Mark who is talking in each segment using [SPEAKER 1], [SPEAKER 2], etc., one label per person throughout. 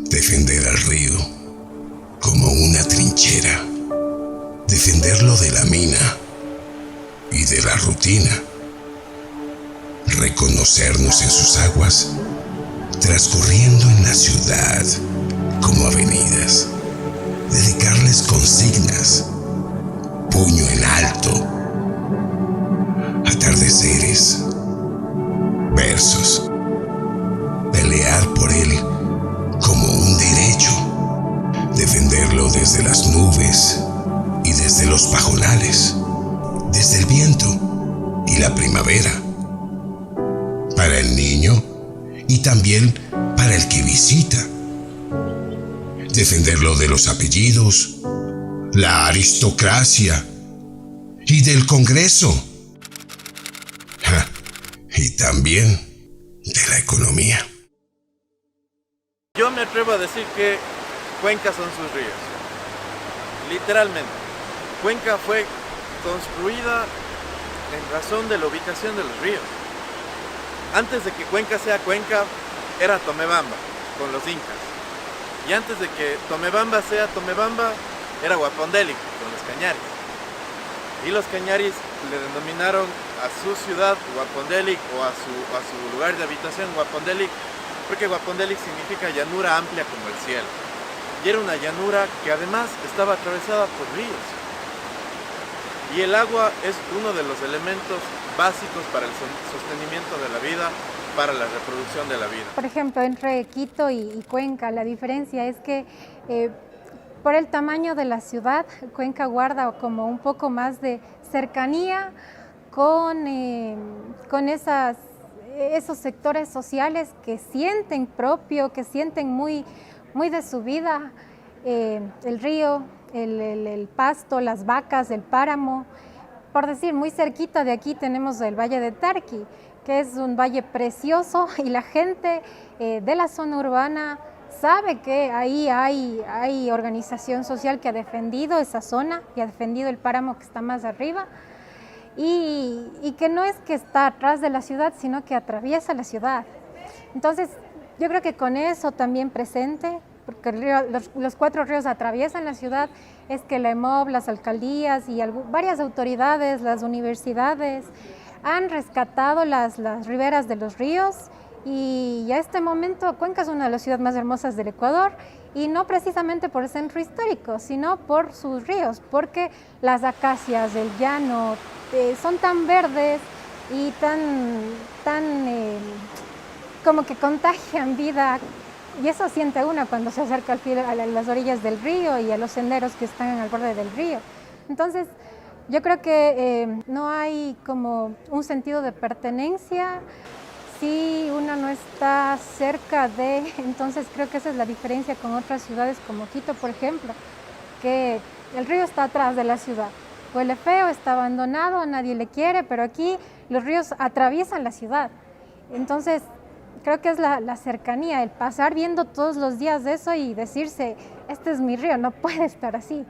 [SPEAKER 1] Defender al río como una trinchera, defenderlo de la mina y de la rutina, reconocernos en sus aguas, transcurriendo en la ciudad como avenidas, dedicarles consignas, puño en alto, atardeceres, versos, pelear por él como un derecho, defenderlo desde las nubes y desde los pajonales, desde el viento y la primavera, para el niño y también para el que visita, defenderlo de los apellidos, la aristocracia y del Congreso, y también de la economía.
[SPEAKER 2] Yo me atrevo a decir que Cuenca son sus ríos, literalmente. Cuenca fue construida en razón de la ubicación de los ríos. Antes de que Cuenca sea Cuenca, era Tomebamba, con los incas. Y antes de que Tomebamba sea Tomebamba, era Guapondélic, con los cañaris. Y los cañaris le denominaron a su ciudad Guapondélic o a su lugar de habitación Guapondélic, porque Guapondélic significa llanura amplia como el cielo. Y era una llanura que además estaba atravesada por ríos. Y el agua es uno de los elementos básicos para el sostenimiento de la vida, para la reproducción de la vida.
[SPEAKER 3] Por ejemplo, entre Quito y Cuenca, la diferencia es que por el tamaño de la ciudad, Cuenca guarda como un poco más de cercanía con esos sectores sociales que sienten propio, que sienten muy de su vida, el río, el pasto, las vacas, el páramo. Por decir, muy cerquita de aquí tenemos el Valle de Tarqui, que es un valle precioso, y la gente de la zona urbana sabe que ahí hay organización social que ha defendido esa zona y ha defendido el páramo que está más arriba, y que no es que está atrás de la ciudad, sino que atraviesa la ciudad. Entonces, yo creo que con eso también presente, porque los 4 ríos atraviesan la ciudad, es que la EMOB, las alcaldías y varias autoridades, las universidades, han rescatado las riberas de los ríos, y a este momento Cuenca es una de las ciudades más hermosas del Ecuador, y no precisamente por el centro histórico, sino por sus ríos, porque las acacias del llano son tan verdes y tan como que contagian vida, y eso siente una cuando se acerca a las orillas del río y a los senderos que están al borde del río. Entonces, yo creo que no hay como un sentido de pertenencia si uno no está cerca de. Entonces creo que esa es la diferencia con otras ciudades como Quito, por ejemplo, que el río está atrás de la ciudad. Huele feo, está abandonado, nadie le quiere, pero aquí los ríos atraviesan la ciudad. Entonces, creo que es la cercanía, el pasar viendo todos los días eso y decirse, este es mi río, no puede estar así.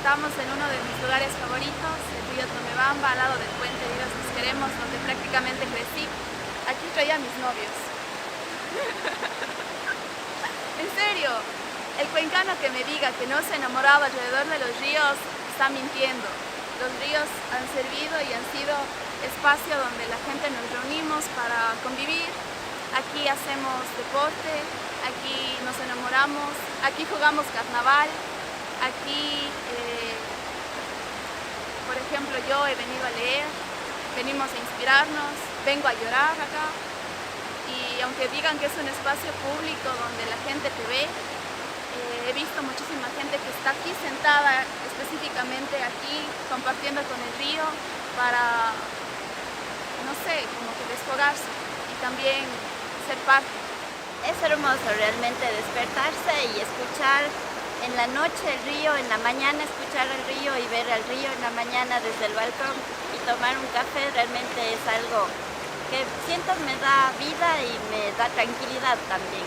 [SPEAKER 4] Estamos en uno de mis lugares favoritos, el río Tomebamba, al lado del puente Vidas Nos Queremos, donde prácticamente crecí. Aquí traía a mis novios. En serio, el cuencano que me diga que no se ha enamorado alrededor de los ríos está mintiendo. los ríos han servido y han sido espacio donde la gente nos reunimos para convivir. Aquí hacemos deporte, aquí nos enamoramos, aquí jugamos carnaval, aquí, por ejemplo, yo he venido a leer, venimos a inspirarnos, vengo a llorar acá. Y aunque digan que es un espacio público donde la gente te ve, he visto muchísima gente que está aquí sentada, específicamente aquí, compartiendo con el río para, no sé, como que desfogarse y también ser parte.
[SPEAKER 5] Es hermoso realmente despertarse y escuchar en la noche el río, en la mañana escuchar el río y ver al río en la mañana desde el balcón y tomar un café realmente es algo que siento me da vida y me da tranquilidad también.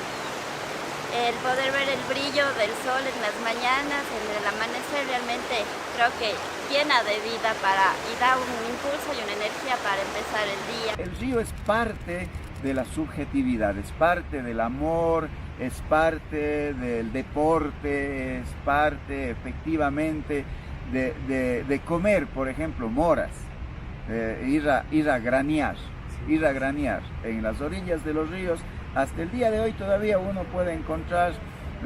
[SPEAKER 5] El poder ver el brillo del sol en las mañanas, en el amanecer, realmente creo que llena de vida y da un impulso y una energía para empezar el día.
[SPEAKER 6] El río es parte de la subjetividad, es parte del amor, es parte del deporte, es parte efectivamente de comer, por ejemplo, moras, ir a granear en las orillas de los ríos. Hasta el día de hoy todavía uno puede encontrar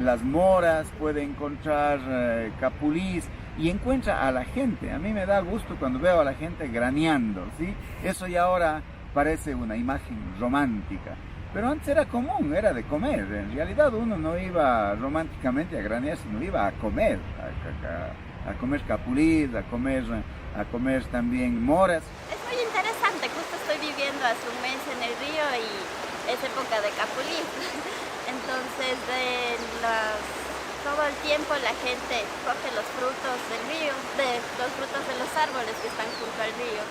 [SPEAKER 6] las moras, puede encontrar capulís y encuentra a la gente. A mí me da gusto cuando veo a la gente graneando, ¿sí? Eso ya ahora parece una imagen romántica, pero antes era común, era de comer. En realidad uno no iba románticamente a granear, sino iba a comer, a comer capulís, a comer también moras.
[SPEAKER 5] Es muy interesante, justo estoy viviendo hace un mes en el río y es época de capulí. Entonces todo el tiempo la gente coge los frutos del río, los frutos de los árboles que están junto al río.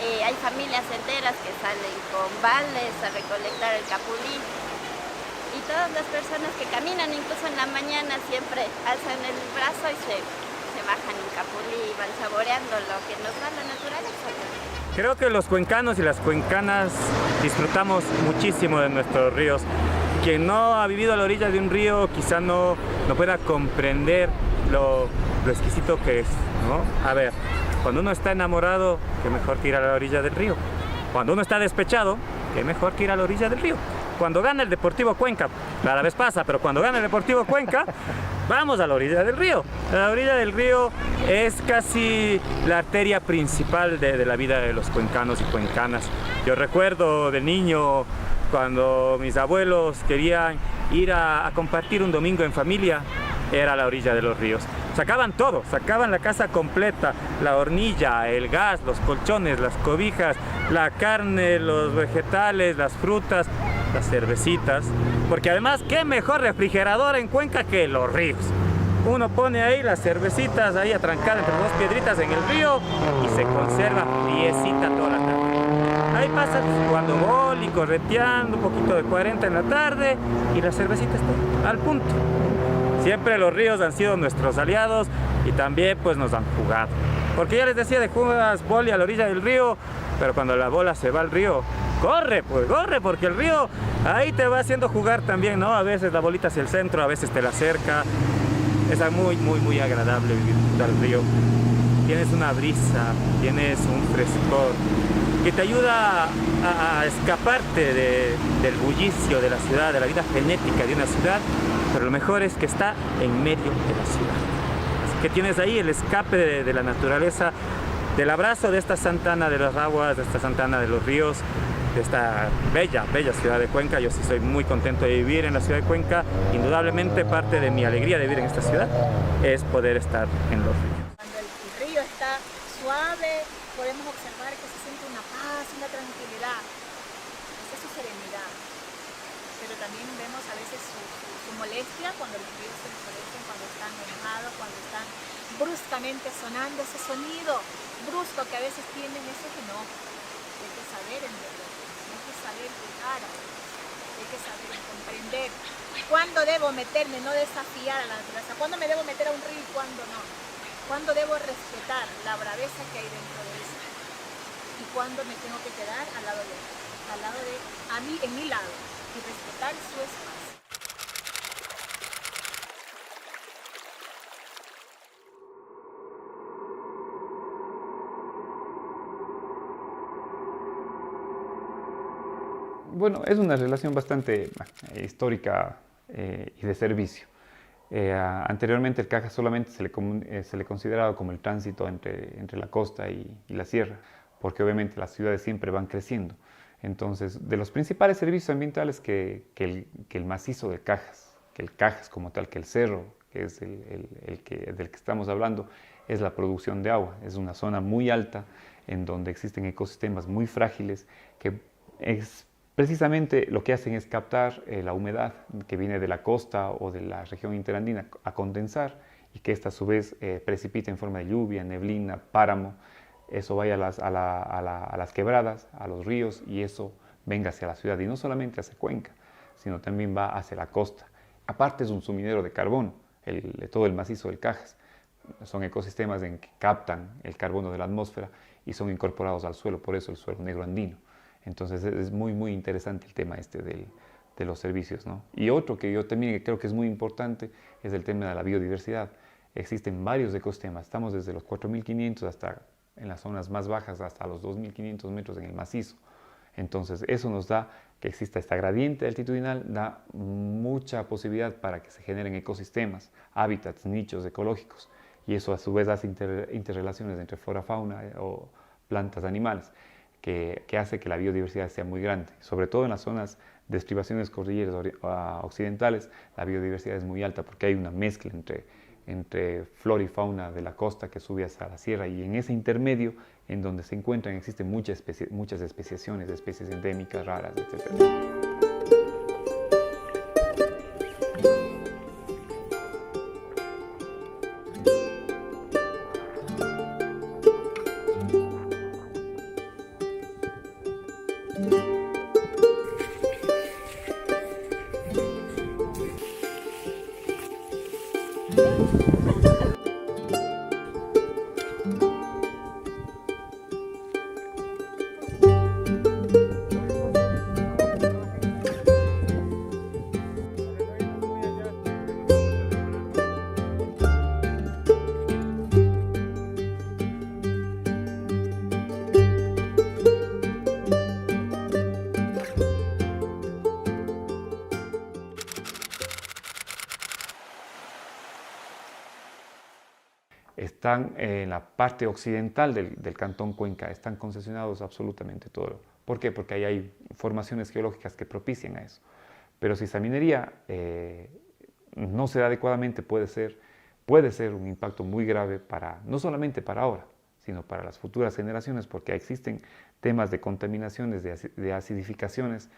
[SPEAKER 5] Hay familias enteras que salen con vales a recolectar el capulí. Y todas las personas que caminan, incluso en la mañana, siempre alzan el brazo y se bajan un capulí y van saboreando lo que nos da la naturaleza.
[SPEAKER 7] Creo que los cuencanos y las cuencanas disfrutamos muchísimo de nuestros ríos. Quien no ha vivido a la orilla de un río quizá no pueda comprender lo exquisito que es, ¿no? A ver, cuando uno está enamorado, qué mejor que ir a la orilla del río. Cuando uno está despechado, qué mejor que ir a la orilla del río. Cuando gana el Deportivo Cuenca, rara vez pasa, pero cuando gana el Deportivo Cuenca, vamos a la orilla del río. La orilla del río es casi la arteria principal de la vida de los cuencanos y cuencanas. Yo recuerdo de niño cuando mis abuelos querían ir a compartir un domingo en familia, era la orilla de los ríos. Sacaban todo, sacaban la casa completa, la hornilla, el gas, los colchones, las cobijas, la carne, los vegetales, las frutas, las cervecitas, porque además, ¿qué mejor refrigerador en Cuenca que los ríos? Uno pone ahí las cervecitas ahí atrancadas entre dos piedritas en el río y se conserva friecita toda la tarde. Ahí pasas jugando boli, correteando, un poquito de 40 en la tarde y la cervecita está al punto. Siempre los ríos han sido nuestros aliados y también pues nos han jugado. Porque ya les decía, de jugas boli a la orilla del río, pero cuando la bola se va al río, corre, pues corre, porque el río ahí te va haciendo jugar también, ¿no? A veces la bolita hacia el centro, a veces te la acerca. Es muy agradable vivir junto al río. Tienes una brisa, tienes un frescor que te ayuda a escaparte del bullicio de la ciudad, de la vida frenética de una ciudad, pero lo mejor es que está en medio de la ciudad. Así que tienes ahí el escape de la naturaleza, del abrazo de esta Santa Ana de las Aguas, de esta Santa Ana de los Ríos, de esta bella ciudad de Cuenca. Yo sí soy muy contento de vivir en la ciudad de Cuenca. Indudablemente parte de mi alegría de vivir en esta ciudad es poder estar en los ríos.
[SPEAKER 8] Cuando el río está suave, podemos observar que se siente una paz, una tranquilidad, es su serenidad. Pero también vemos a veces su molestia cuando los ríos se enfurecen, cuando están enojados, cuando están bruscamente sonando ese sonido brusco que a veces tienen, eso que no. Hay que saber entender, hay que saber jugar, hay que saber comprender cuándo debo meterme, no desafiar a la naturaleza, cuándo me debo meter a un río y cuándo no, cuándo debo respetar la braveza que hay dentro de eso y cuándo me tengo que quedar al lado de a mí, en mi lado, y respetar su espacio.
[SPEAKER 9] Bueno, es una relación bastante histórica y de servicio. Anteriormente el Cajas solamente se le consideraba como el tránsito entre la costa y la sierra, porque obviamente las ciudades siempre van creciendo. Entonces, de los principales servicios ambientales que el macizo de Cajas, que el Cajas como tal, que el cerro, que es del que estamos hablando, es la producción de agua. Es una zona muy alta en donde existen ecosistemas muy frágiles que precisamente lo que hacen es captar la humedad que viene de la costa o de la región interandina a condensar y que esta a su vez precipita en forma de lluvia, neblina, páramo. Eso vaya a las quebradas, a los ríos y eso venga hacia la ciudad y no solamente hacia Cuenca, sino también va hacia la costa. Aparte es un sumidero de carbono, todo el macizo del Cajas. Son ecosistemas en que captan el carbono de la atmósfera y son incorporados al suelo, por eso el suelo negro andino. Entonces es muy, muy interesante el tema de los servicios, ¿no? Y otro que yo también creo que es muy importante es el tema de la biodiversidad. Existen varios ecosistemas, estamos desde los 4.500 hasta en las zonas más bajas, hasta los 2.500 metros en el macizo. Entonces eso nos da que exista esta gradiente altitudinal, da mucha posibilidad para que se generen ecosistemas, hábitats, nichos ecológicos. Y eso a su vez hace interrelaciones entre flora, fauna o plantas, animales, que hace que la biodiversidad sea muy grande. Sobre todo en las zonas de estribaciones cordilleras occidentales, la biodiversidad es muy alta porque hay una mezcla entre flora y fauna de la costa que sube hacia la sierra y en ese intermedio en donde se encuentran existen muchas especiaciones de especies endémicas, raras, etc. Están en la parte occidental del cantón Cuenca, están concesionados absolutamente todo. ¿Por qué? Porque ahí hay formaciones geológicas que propician a eso. Pero si esa minería no se da adecuadamente, puede ser un impacto muy grave no solamente para ahora, sino para las futuras generaciones, porque existen temas de contaminaciones, de acidificaciones,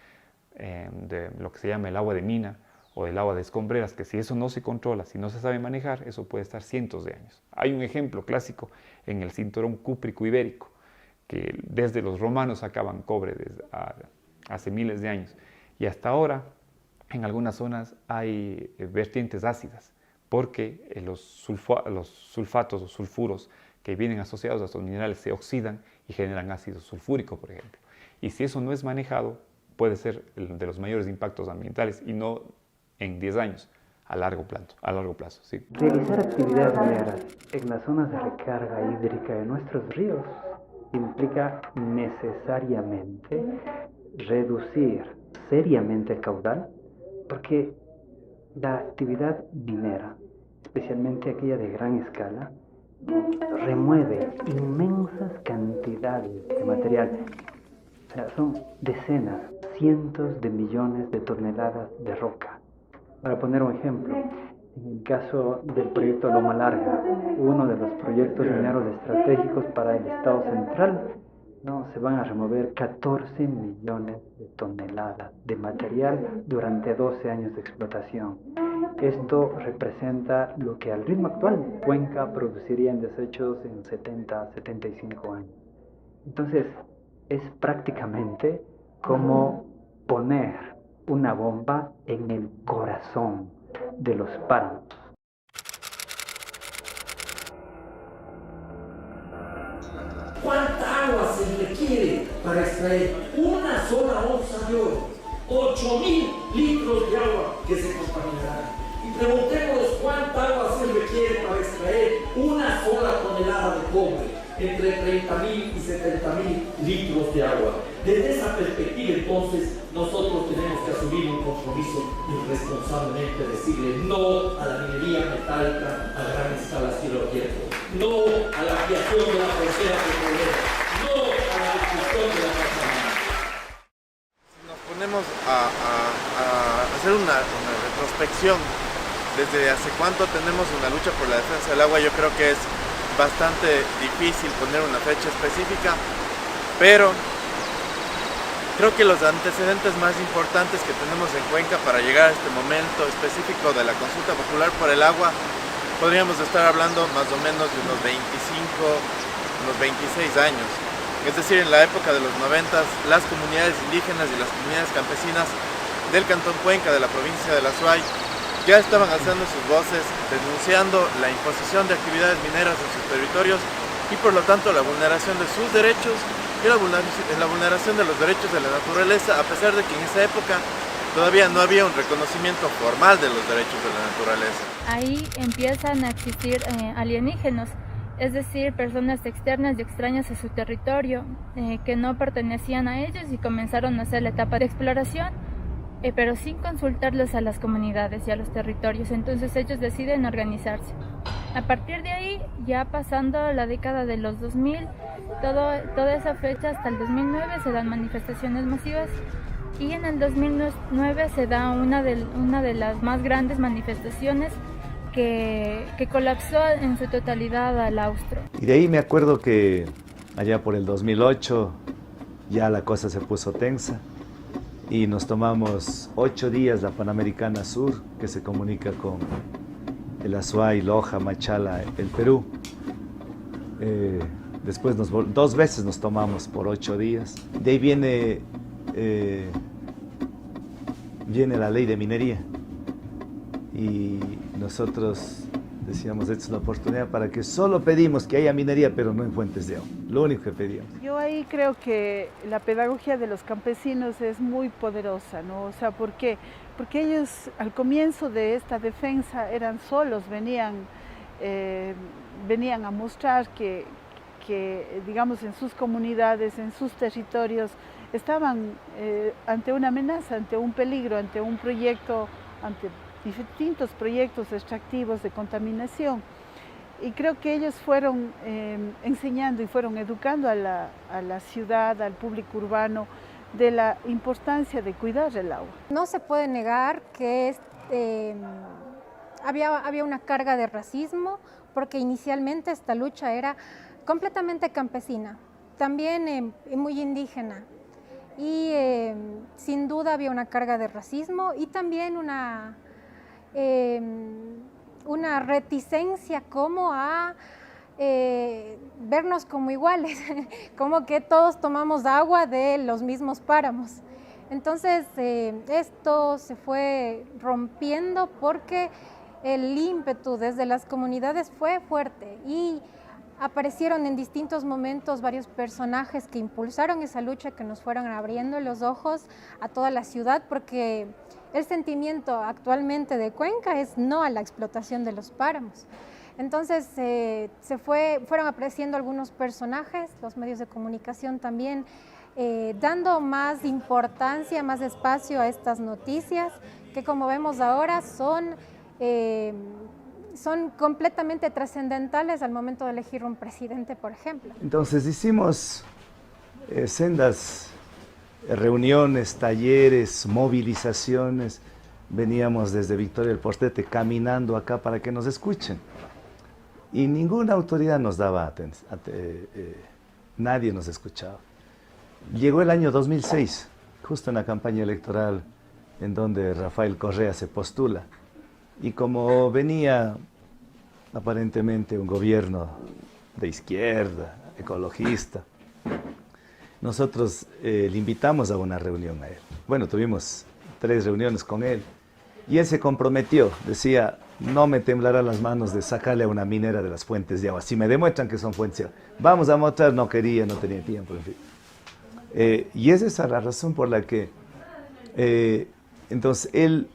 [SPEAKER 9] de lo que se llama el agua de mina, o el agua de escombreras, que si eso no se controla, si no se sabe manejar, eso puede estar cientos de años. Hay un ejemplo clásico en el cinturón cúprico ibérico, que desde los romanos sacaban cobre hace miles de años, y hasta ahora en algunas zonas hay vertientes ácidas, porque los sulfatos o sulfuros que vienen asociados a estos minerales se oxidan y generan ácido sulfúrico, por ejemplo. Y si eso no es manejado, puede ser de los mayores impactos ambientales y no en 10 años, a largo plazo. ¿Sí?
[SPEAKER 10] Realizar actividades mineras en las zonas de recarga hídrica de nuestros ríos implica necesariamente reducir seriamente el caudal, porque la actividad minera, especialmente aquella de gran escala, remueve inmensas cantidades de material. O sea, son decenas, cientos de millones de toneladas de roca. Para poner un ejemplo, en el caso del proyecto Loma Larga, uno de los proyectos mineros estratégicos para el Estado Central, se van a remover 14 millones de toneladas de material durante 12 años de explotación. Esto representa lo que al ritmo actual Cuenca produciría en desechos en 70, 75 años. Entonces, es prácticamente como poner una bomba en el corazón de los páramos.
[SPEAKER 11] ¿Cuánta agua se requiere para extraer una sola onza de oro? 8.000 litros de agua que se contaminarán. Y preguntémonos cuánta agua se requiere para extraer una sola tonelada de cobre, entre 30.000 y 70.000 litros de agua. Desde esa perspectiva, entonces, nosotros tenemos que asumir un compromiso irresponsablemente, decirle no a la minería metálica a gran escala cielo abierto, no a la ampliación de la frontera petrolera, no a la destrucción de la Pachamama.
[SPEAKER 2] Nos ponemos a hacer una retrospección desde hace cuánto tenemos una lucha por la defensa del agua. Yo creo que es bastante difícil poner una fecha específica, pero creo que los antecedentes más importantes que tenemos en Cuenca para llegar a este momento específico de la consulta popular por el agua, podríamos estar hablando más o menos de unos 25, unos 26 años. Es decir, en la época de los 90, las comunidades indígenas y las comunidades campesinas del Cantón Cuenca, de la provincia de la Azuay, ya estaban alzando sus voces, denunciando la imposición de actividades mineras en sus territorios y por lo tanto la vulneración de sus derechos y la vulneración de los derechos de la naturaleza, a pesar de que en esa época todavía no había un reconocimiento formal de los derechos de la naturaleza.
[SPEAKER 12] Ahí empiezan a existir alienígenas, es decir, personas externas y extrañas a su territorio que no pertenecían a ellos y comenzaron a hacer la etapa de exploración, pero sin consultarles a las comunidades y a los territorios. Entonces ellos deciden organizarse. A partir de ahí, ya pasando la década de los 2000, toda esa fecha hasta el 2009 se dan manifestaciones masivas y en el 2009 se da una de las más grandes manifestaciones que colapsó en su totalidad al austro.
[SPEAKER 13] Y de ahí me acuerdo que allá por el 2008 ya la cosa se puso tensa y nos tomamos 8 días la Panamericana Sur, que se comunica con el Azuay, Loja, Machala, el Perú. Después 2 veces nos tomamos por 8 días. De ahí viene la ley de minería. Y nosotros decíamos, esta es una oportunidad para que solo pedimos que haya minería, pero no en fuentes de agua. Lo único que pedíamos.
[SPEAKER 14] Yo ahí creo que la pedagogía de los campesinos es muy poderosa, ¿no? O sea, ¿por qué? Porque ellos al comienzo de esta defensa eran solos, venían a mostrar que, digamos, en sus comunidades, en sus territorios, estaban ante una amenaza, ante un peligro, ante un proyecto, ante distintos proyectos extractivos de contaminación. Y creo que ellos fueron enseñando y fueron educando a la ciudad, al público urbano, de la importancia de cuidar el agua.
[SPEAKER 3] No se puede negar que había una carga de racismo, porque inicialmente esta lucha era completamente campesina, también muy indígena. Y sin duda había una carga de racismo y también una reticencia como a vernos como iguales, como que todos tomamos agua de los mismos páramos. Entonces esto se fue rompiendo porque el ímpetu desde las comunidades fue fuerte y aparecieron en distintos momentos varios personajes que impulsaron esa lucha, que nos fueron abriendo los ojos a toda la ciudad, porque el sentimiento actualmente de Cuenca es no a la explotación de los páramos. Entonces fueron apareciendo algunos personajes, los medios de comunicación también, dando más importancia, más espacio a estas noticias, que como vemos ahora son completamente trascendentales al momento de elegir un presidente, por ejemplo.
[SPEAKER 13] Entonces hicimos sendas reuniones, talleres, movilizaciones. Veníamos desde Victoria del Portete caminando acá para que nos escuchen. Y ninguna autoridad nos daba atención, nadie nos escuchaba. Llegó el año 2006, justo en la campaña electoral en donde Rafael Correa se postula. Y como venía aparentemente un gobierno de izquierda, ecologista, nosotros le invitamos a una reunión a él. Bueno, tuvimos 3 reuniones con él y él se comprometió, decía, no me temblarán las manos de sacarle a una minera de las fuentes de agua. Si me demuestran que son fuentes de agua, vamos a mostrar, no quería, no tenía tiempo, en fin. Y es esa la razón por la que entonces él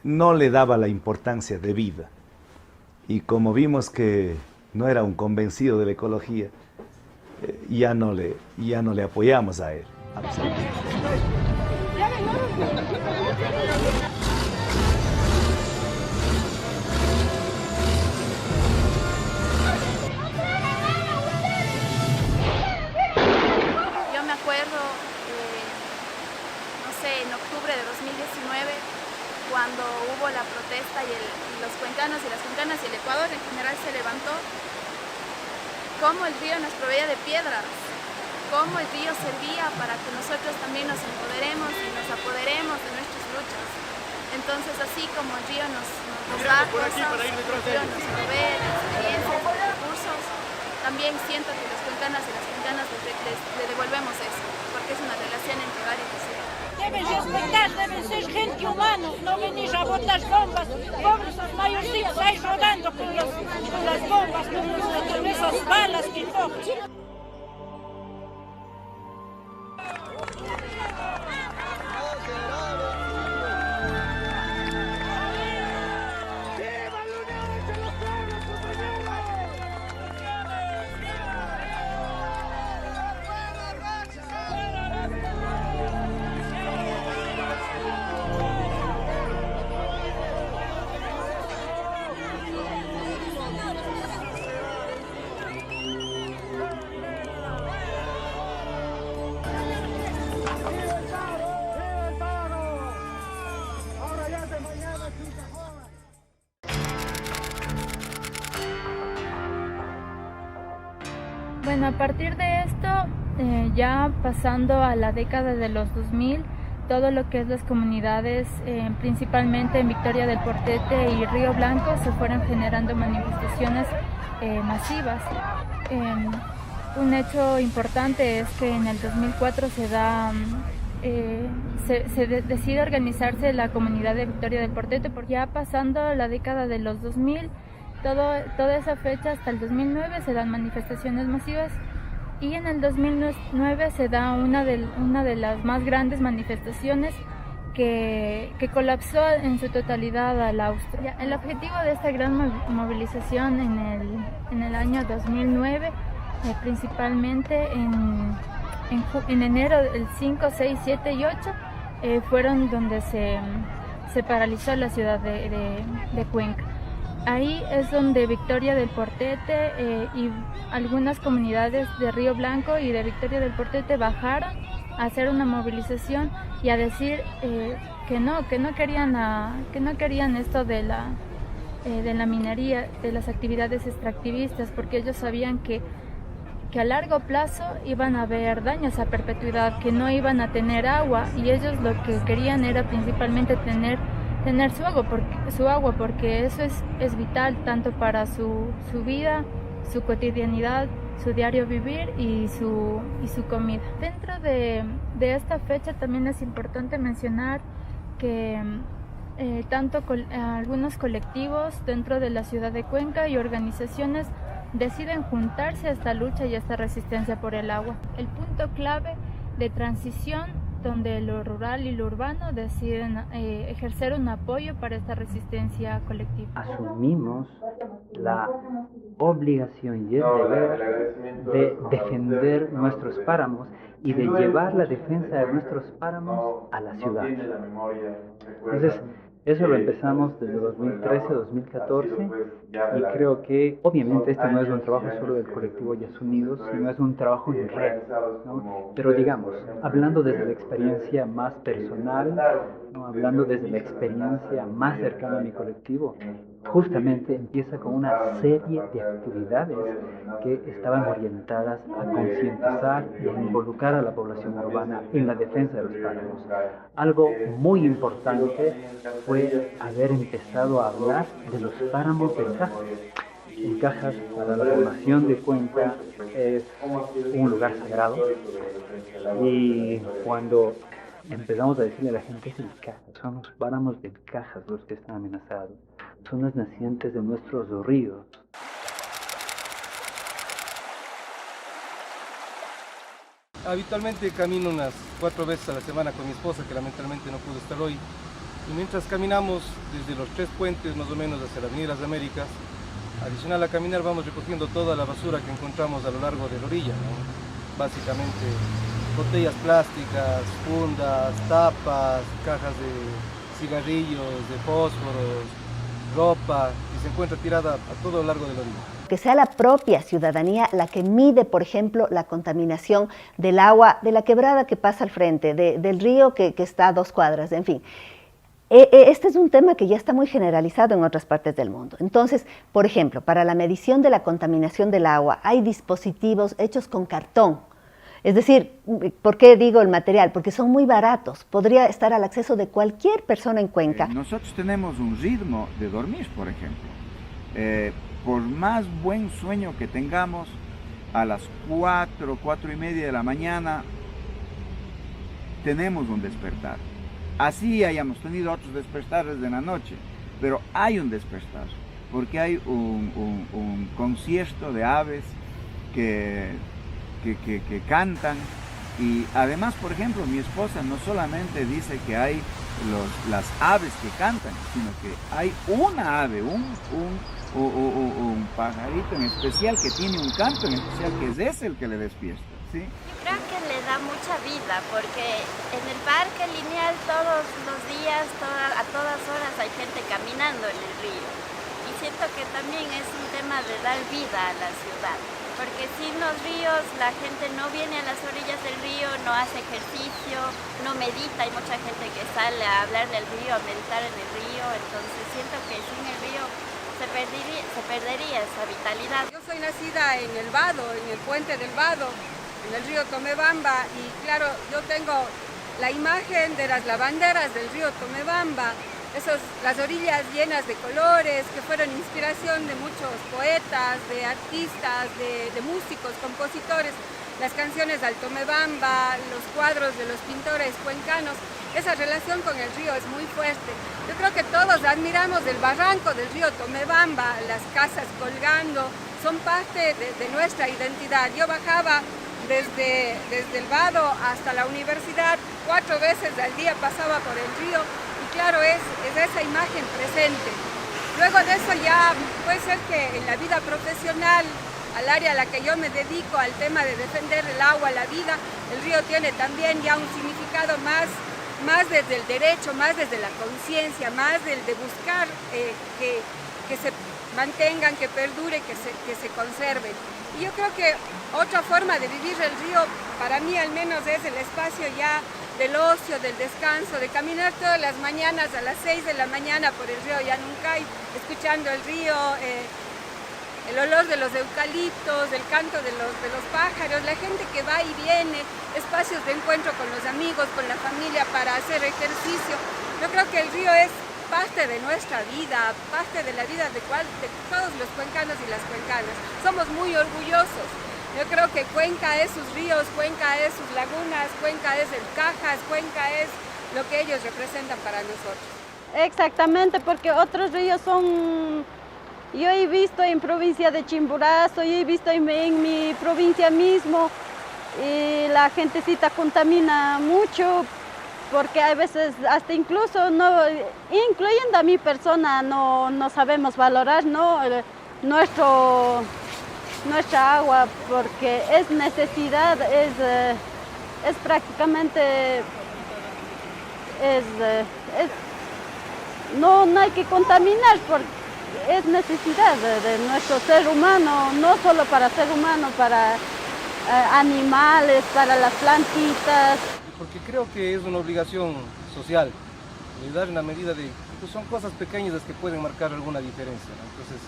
[SPEAKER 13] no le daba la importancia debida. Y como vimos que no era un convencido de la ecología, ya no le apoyamos a él.
[SPEAKER 4] Yo me acuerdo, no sé, en octubre de 2019, cuando hubo la protesta y los cuencanos y las cuencanas y el Ecuador en general se levantó, cómo el río nos proveía de piedras, cómo el río servía para que nosotros también nos empoderemos y nos apoderemos de nuestras luchas. Entonces, así como el río nos da cosas, el río nos provee de experiencias, de recursos, también siento que los cuencanas y las cuencanas le devolvemos eso, porque es una relación entre varios deseos.
[SPEAKER 15] Deben respetar, deben ser gente humana, no venir a botar bombas, pobres os maiorcitos aí rodando con las bombas, con esas balas que tocan.
[SPEAKER 12] Bueno, a partir de esto, ya pasando a la década de los 2000, todo lo que es las comunidades, principalmente en Victoria del Portete y Río Blanco, se fueron generando manifestaciones masivas. Un hecho importante es que en el 2004 se decide organizarse la comunidad de Victoria del Portete, porque ya pasando la década de los 2000, toda esa fecha hasta el 2009 se dan manifestaciones masivas, y en el 2009 se da una de las más grandes manifestaciones que colapsó en su totalidad al austro. El objetivo de esta gran movilización en el año 2009, principalmente en enero, el 5, 6, 7 y 8, fueron donde se paralizó la ciudad de Cuenca. Ahí es donde Victoria del Portete y algunas comunidades de Río Blanco y de Victoria del Portete bajaron a hacer una movilización y a decir que no querían esto de la minería, de las actividades extractivistas, porque ellos sabían que a largo plazo iban a haber daños a perpetuidad, que no iban a tener agua, y ellos lo que querían era principalmente tener su agua, porque eso es vital tanto para su vida, su cotidianidad, su diario vivir y su comida. Dentro de esta fecha también es importante mencionar que algunos colectivos dentro de la ciudad de Cuenca y organizaciones deciden juntarse a esta lucha y a esta resistencia por el agua. El punto clave de transición donde lo rural y lo urbano deciden ejercer un apoyo para esta resistencia colectiva.
[SPEAKER 10] Asumimos la obligación y el deber de defender nuestros páramos y de llevar la defensa de nuestros páramos a la ciudad. Entonces, eso lo empezamos desde 2013, 2014, y creo que obviamente este no es un trabajo solo del colectivo Yas Unidos, sino es un trabajo en red, ¿no? Pero digamos, hablando desde la experiencia más personal, ¿no? Hablando desde la experiencia más cercana a mi colectivo, justamente empieza con una serie de actividades que estaban orientadas a concientizar y a involucrar a la población urbana en la defensa de los páramos. Algo muy importante fue haber empezado a hablar de los páramos de Cajas. En Cajas, para la población de Cuenca, es un lugar sagrado, y cuando empezamos a decirle a la gente, es el Cajas, son los páramos de Cajas los que están amenazados, son las nacientes de nuestros ríos.
[SPEAKER 16] Habitualmente camino unas 4 veces a la semana con mi esposa, que lamentablemente no pudo estar hoy, y mientras caminamos desde los 3 puentes más o menos hacia las Avenida Las Américas, Adicional a caminar vamos recogiendo toda la basura que encontramos a lo largo de la orilla, ¿no? Básicamente botellas plásticas, fundas, tapas, cajas de cigarrillos, de fósforos, ropa que se encuentra tirada a todo lo largo de la orilla.
[SPEAKER 17] Que sea la propia ciudadanía la que mide, por ejemplo, la contaminación del agua de la quebrada que pasa al frente, del río que está a 2 cuadras, en fin. Este es un tema que ya está muy generalizado en otras partes del mundo. Entonces, por ejemplo, para la medición de la contaminación del agua hay dispositivos hechos con cartón. Es decir, ¿por qué digo el material? Porque son muy baratos, podría estar al acceso de cualquier persona en Cuenca.
[SPEAKER 6] Nosotros tenemos un ritmo de dormir, por ejemplo. Por más buen sueño que tengamos, a las 4, 4:30 de la mañana, tenemos un despertar. Así hayamos tenido otros despertares de la noche, pero hay un despertar, porque hay un concierto de aves que cantan, y además, por ejemplo, mi esposa no solamente dice que hay las aves que cantan, sino que hay una ave, un pajarito en especial que tiene un canto en especial, que es ese el que le despierta, ¿sí?
[SPEAKER 5] Yo creo que le da mucha vida, porque en el parque lineal todos los días, a todas horas hay gente caminando en el río, y siento que también es un tema de dar vida a la ciudad, porque sin los ríos la gente no viene a las orillas del río, no hace ejercicio, no medita. Hay mucha gente que sale a hablar del río, a meditar en el río, entonces siento que sin el río se perdería esa vitalidad.
[SPEAKER 18] Yo soy nacida en el Vado, en el puente del Vado, en el río Tomebamba, y claro, yo tengo la imagen de las lavanderas del río Tomebamba, las orillas llenas de colores que fueron inspiración de muchos poetas, de artistas, de músicos, compositores, las canciones del Tomebamba, los cuadros de los pintores cuencanos. Esa relación con el río es muy fuerte. Yo creo que todos admiramos el barranco del río Tomebamba, las casas colgando, son parte de nuestra identidad. Yo bajaba desde el Vado hasta la universidad, 4 veces al día pasaba por el río, y claro, es esa imagen presente. Luego de eso ya puede ser que en la vida profesional, al área a la que yo me dedico, al tema de defender el agua, la vida, el río tiene también ya un significado más desde el derecho, más desde la conciencia, más del de buscar que se mantengan, que perduren, que se conserven. Y yo creo que otra forma de vivir el río, para mí al menos, es el espacio ya del ocio, del descanso, de caminar todas las mañanas a las 6 de la mañana por el río Yanuncay, escuchando el río, el olor de los eucaliptos, el canto de los pájaros, la gente que va y viene, espacios de encuentro con los amigos, con la familia para hacer ejercicio. Yo creo que el río es parte de nuestra vida, parte de la vida de todos los cuencanos y las cuencanas. Somos muy orgullosos. Yo creo que Cuenca es sus ríos, Cuenca es sus lagunas, Cuenca es el Cajas, Cuenca es lo que ellos representan para nosotros.
[SPEAKER 19] Exactamente, porque otros ríos son... Yo he visto en provincia de Chimborazo, yo he visto en mi provincia mismo, y la gentecita contamina mucho, porque a veces hasta incluso, incluyendo a mi persona, no sabemos valorar, ¿no? Nuestra agua, porque es necesidad, es prácticamente, no hay que contaminar, porque es necesidad de nuestro ser humano, no solo para ser humano, para animales, para las plantitas.
[SPEAKER 16] Porque creo que es una obligación social, ayudar en la medida de que son cosas pequeñas las que pueden marcar alguna diferencia, ¿no? Entonces,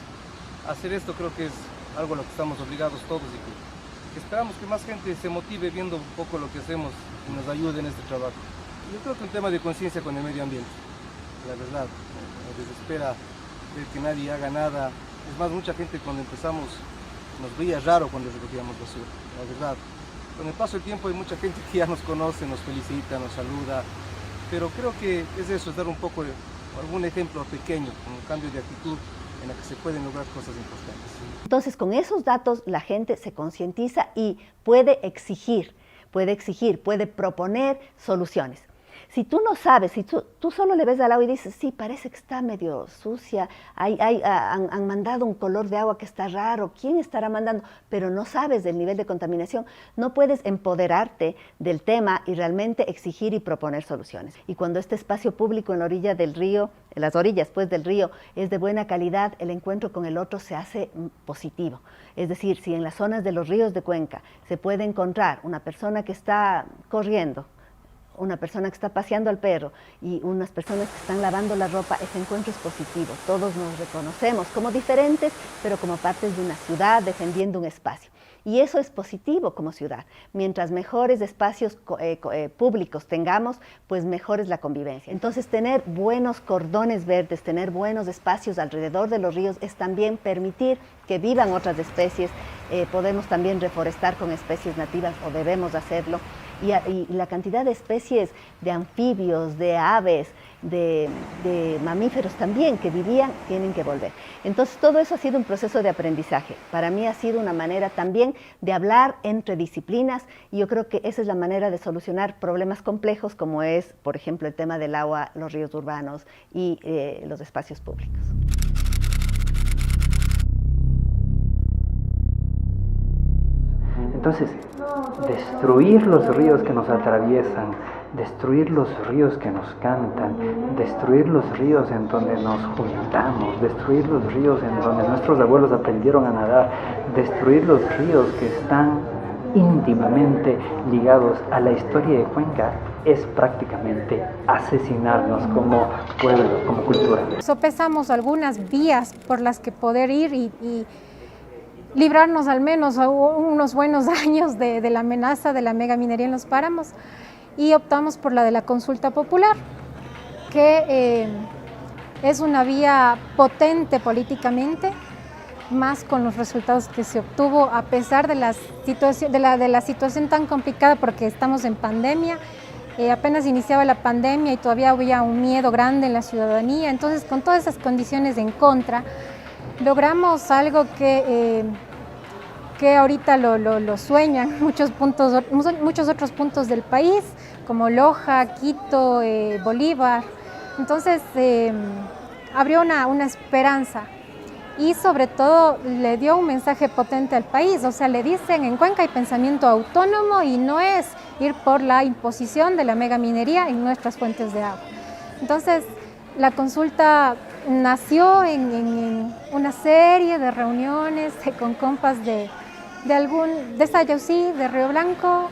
[SPEAKER 16] hacer esto creo que es algo a lo que estamos obligados todos, y que esperamos que más gente se motive viendo un poco lo que hacemos y nos ayude en este trabajo. Yo creo que un tema de conciencia con el medio ambiente, la verdad, nos desespera ver que nadie haga nada. Es más, mucha gente cuando empezamos nos veía raro cuando recogíamos basura, la verdad. Con el paso del tiempo hay mucha gente que ya nos conoce, nos felicita, nos saluda, pero creo que es eso, es dar un poco, algún ejemplo pequeño, un cambio de actitud en la que se pueden lograr cosas importantes.
[SPEAKER 17] Entonces, con esos datos la gente se concientiza y puede exigir, puede proponer soluciones. Si tú no sabes, si tú solo le ves al agua y dices, sí, parece que está medio sucia, han mandado un color de agua que está raro, ¿quién estará mandando? Pero no sabes del nivel de contaminación, no puedes empoderarte del tema y realmente exigir y proponer soluciones. Y cuando este espacio público en la orilla del río, en las orillas pues del río, es de buena calidad, el encuentro con el otro se hace positivo. Es decir, si en las zonas de los ríos de Cuenca se puede encontrar una persona que está corriendo, una persona que está paseando al perro y unas personas que están lavando la ropa, ese encuentro es positivo. Todos nos reconocemos como diferentes, pero como partes de una ciudad defendiendo un espacio. Y eso es positivo como ciudad. Mientras mejores espacios públicos tengamos, pues mejor es la convivencia. Entonces, tener buenos cordones verdes, tener buenos espacios alrededor de los ríos es también permitir que vivan otras especies. Podemos también reforestar con especies nativas, o debemos hacerlo. Y la cantidad de especies de anfibios, de aves, de mamíferos también que vivían, tienen que volver. Entonces todo eso ha sido un proceso de aprendizaje. Para mí ha sido una manera también de hablar entre disciplinas, y yo creo que esa es la manera de solucionar problemas complejos como es, por ejemplo, el tema del agua, los ríos urbanos y los espacios públicos.
[SPEAKER 10] Entonces, destruir los ríos que nos atraviesan, destruir los ríos que nos cantan, destruir los ríos en donde nos juntamos, destruir los ríos en donde nuestros abuelos aprendieron a nadar, destruir los ríos que están íntimamente ligados a la historia de Cuenca, es prácticamente asesinarnos como pueblo, como cultura.
[SPEAKER 3] Sopesamos algunas vías por las que poder ir y librarnos al menos unos buenos años de la amenaza de la megaminería en los páramos, y optamos por la de la consulta popular, que es una vía potente políticamente, más con los resultados que se obtuvo a pesar de la situación tan complicada, porque estamos en pandemia, apenas iniciaba la pandemia y todavía había un miedo grande en la ciudadanía. Entonces, con todas esas condiciones en contra, logramos algo que ahorita lo sueñan muchos otros puntos del país, como Loja, Quito, Bolívar. Entonces abrió una esperanza y sobre todo le dio un mensaje potente al país. O sea, le dicen, en Cuenca hay pensamiento autónomo y no es ir por la imposición de la megaminería en nuestras fuentes de agua. Entonces, la consulta nació en una serie de reuniones con compas de Sayausí, de Río Blanco,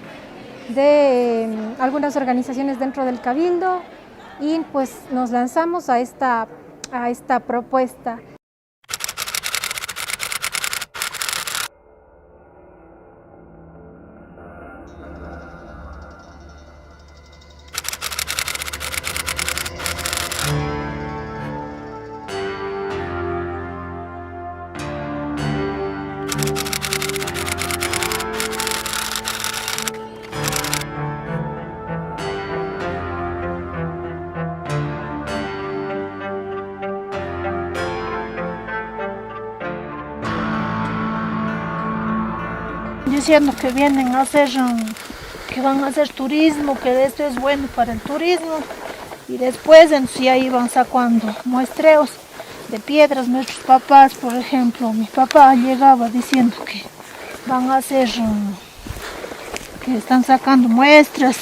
[SPEAKER 3] de algunas organizaciones dentro del Cabildo, y pues nos lanzamos a esta propuesta.
[SPEAKER 15] Diciendo que vienen a hacer, que van a hacer turismo, que esto es bueno para el turismo, y después entonces ya iban sacando muestreos de piedras. Nuestros papás, por ejemplo, mi papá llegaba diciendo que van a hacer, que están sacando muestras,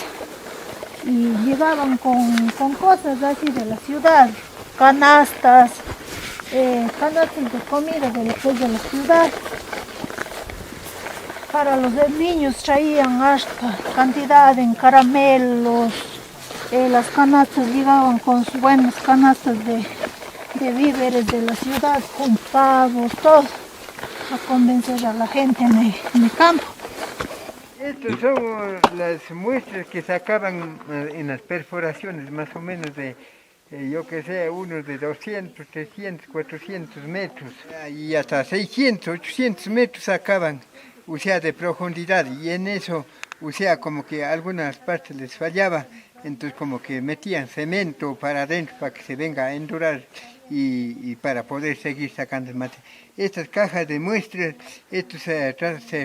[SPEAKER 15] y llegaban con cosas así de la ciudad, canastas de comida de la ciudad. Para los niños traían harta cantidad en caramelos, las canastas llegaban con sus buenas canastas de víveres de la ciudad, con pavos, todo, a convencer a la gente en el campo.
[SPEAKER 20] Estas son las muestras que sacaban en las perforaciones, más o menos de, yo que sé, unos de 200, 300, 400 metros, y hasta 600, 800 metros sacaban, o sea, de profundidad, y en eso, o sea, como que algunas partes les fallaba, entonces como que metían cemento para adentro para que se venga a endurar, y para poder seguir sacando el material. Estas cajas de muestras, esto se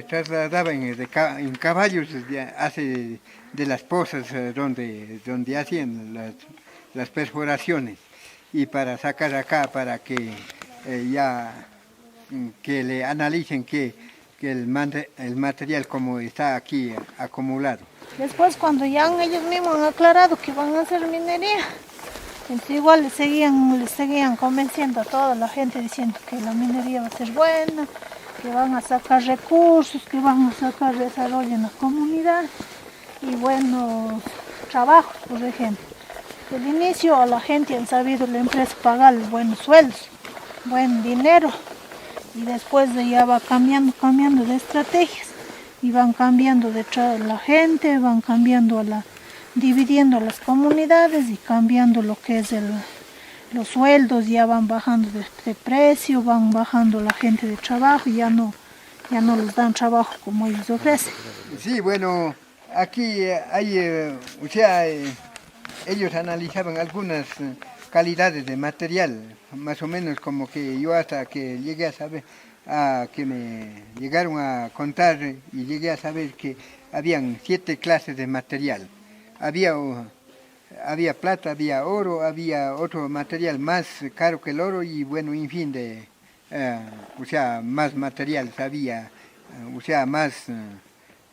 [SPEAKER 20] trasladaban en caballos de las pozas donde hacían las perforaciones, y para sacar acá, para que que le analicen que el material como está aquí acumulado.
[SPEAKER 15] Después, cuando ya ellos mismos han aclarado que van a hacer minería, entonces igual les seguían convenciendo a toda la gente diciendo que la minería va a ser buena, que van a sacar recursos, que van a sacar desarrollo en la comunidad y buenos trabajos, por ejemplo. Del inicio a la gente han sabido la empresa pagarles buenos sueldos, buen dinero, y después ya va cambiando de estrategias y van cambiando de la gente, van cambiando dividiendo las comunidades y cambiando lo que es los sueldos, ya van bajando de precio, van bajando la gente de trabajo, ya no les dan trabajo como ellos ofrecen.
[SPEAKER 20] Sí, bueno, aquí hay, ellos analizaban algunas calidades de material, más o menos como que yo hasta que llegué a saber, que me llegaron a contar y llegué a saber que habían 7 clases de material. Había plata, había oro, había otro material más caro que el oro y bueno, en fin, más materiales había, más,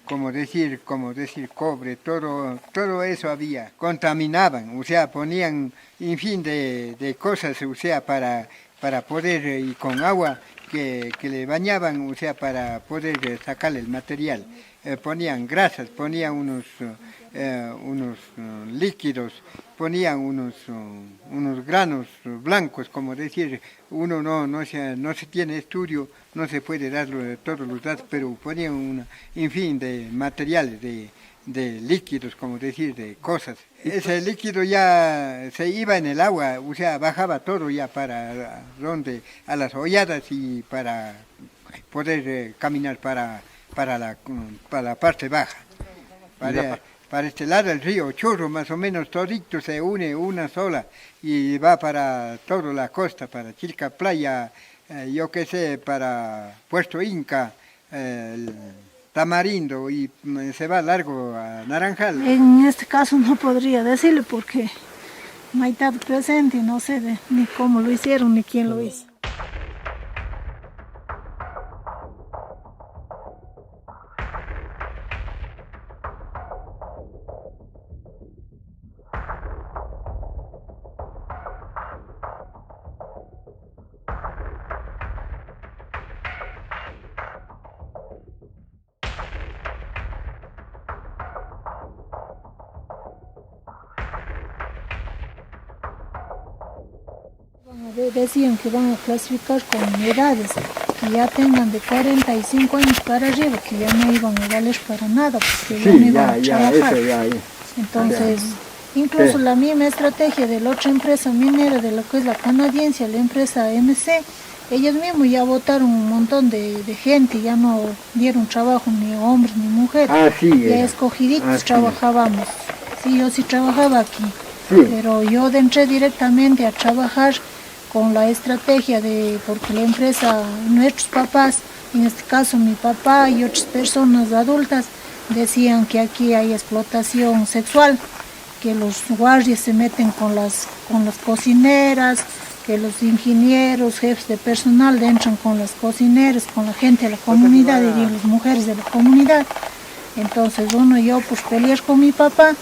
[SPEAKER 20] como decir cobre, todo eso había. Contaminaban, ponían, en fin, de cosas, para poder, y con agua que le bañaban, para poder sacar el material. Ponían grasas, ponían unos líquidos, ponían unos granos blancos, como decir, uno no se tiene estudio, no se puede dar todos los datos, pero ponían en fin, de materiales, de líquidos, como decir, de cosas. Ese líquido ya se iba en el agua, bajaba todo ya a las holladas y para poder caminar para la parte baja. Para este lado el río Chorro, más o menos todito se une una sola y va para toda la costa, para Chilca Playa, para Puerto Inca, Tamarindo, y se va largo a Naranjal.
[SPEAKER 15] En este caso no podría decirle porque no hay estado presente y no sé ni cómo lo hicieron ni quién lo hizo. Decían que van a clasificar con edades, que ya tengan de 45 años para arriba, que ya no iban a valer para nada, porque ya no iban a trabajar. Entonces, incluso la misma estrategia de la otra empresa minera, de lo que es la canadiense, la empresa MC, ellos mismos ya votaron un montón de gente, ya no dieron trabajo ni hombres ni mujeres, ya escogiditos trabajábamos. Sí, yo sí trabajaba aquí, pero yo entré directamente a trabajar con la estrategia porque la empresa, nuestros papás, en este caso mi papá y otras personas adultas, decían que aquí hay explotación sexual, que los guardias se meten con las cocineras, que los ingenieros, jefes de personal entran con las cocineras, con la gente de la comunidad, y las mujeres de la comunidad. Entonces yo por pelear con mi papá,